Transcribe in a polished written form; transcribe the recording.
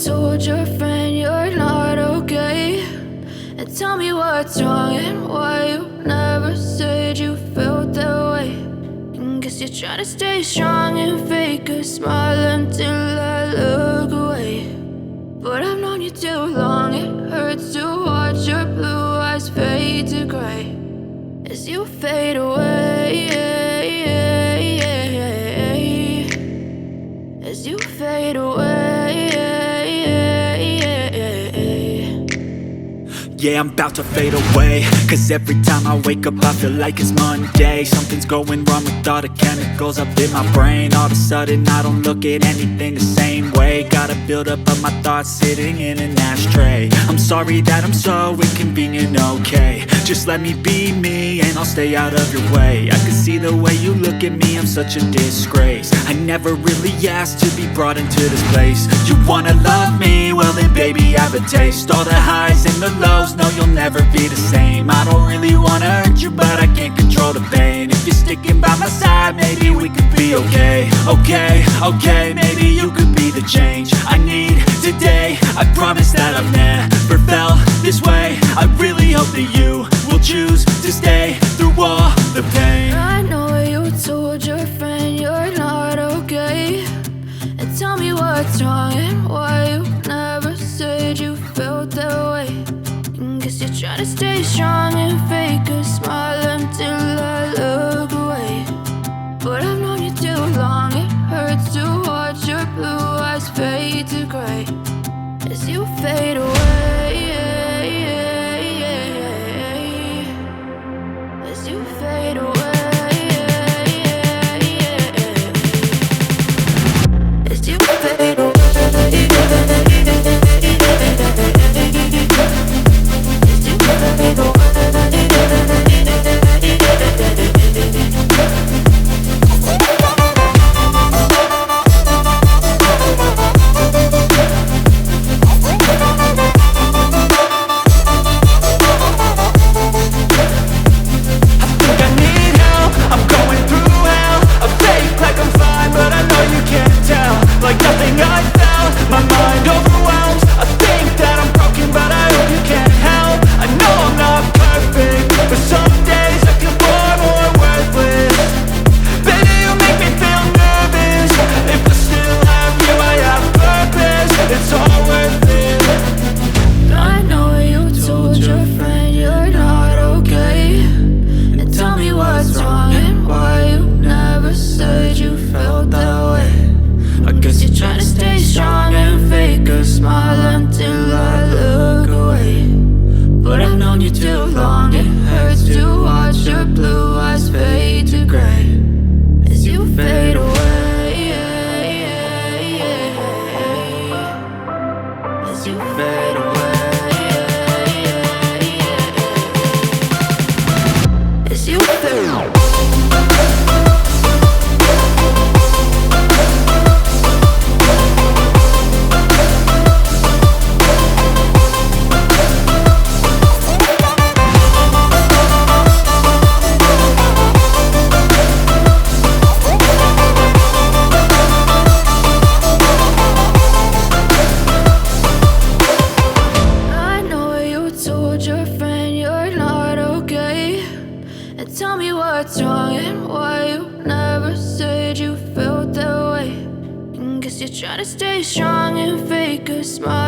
told your friend you're not okay, and tell me what's wrong and why you never said you felt that way. And guess you're trying to stay strong and fake a smile until I look away. But I've known you too long, it hurts to watch your blue eyes fade to gray as you fade away, as you fade away. Yeah, I'm about to fade away, cause every time I wake up I feel like it's Monday. Something's going wrong with all the chemicals up in my brain. All of a sudden I don't look at anything the same way. Gotta build up of my thoughts sitting in an ashtray. I'm sorry that I'm so inconvenient, okay. Just let me be me and I'll stay out of your way. I can see the way you look at me, I'm such a disgrace. I never really asked to be brought into this place. You wanna love me? Well then baby I have a taste. All the highs and the lows, no you'll never be the same. I don't really wanna hurt you but I can't control the pain. If you're sticking by my side maybe we could be okay. Okay, maybe you could be the change I need today. I promise that I've never felt this way. I really hope that you will choose to stay through all the pain. I know you told your friend you're not okay, and tell me what's wrong and why you never said you felt that way. And guess you're trying to stay strong and fake a smile until I look away. But I've known you too long, it hurts to watch your blue eyes fade to gray as you fade away, as you fade away, as you fade away. Like nothing I felt, my mind overwhelmed. I think that I'm broken but I hope you can't help. I know I'm not perfect, but some days I feel far more worthless. Baby, you make me feel nervous. If I still have you, I have purpose. It's all worth it. I know you told your friend you're not okay, and tell me what's wrong and why you never said you felt that way. I guess you're trying to stay strong and fake a smile until I look away. But I've known you too long, it hurts to watch your blue eyes fade to gray as you fade away, as you fade away, as you fade away. What's wrong and why you never said you felt that way. And guess you're trying to stay strong and fake a smile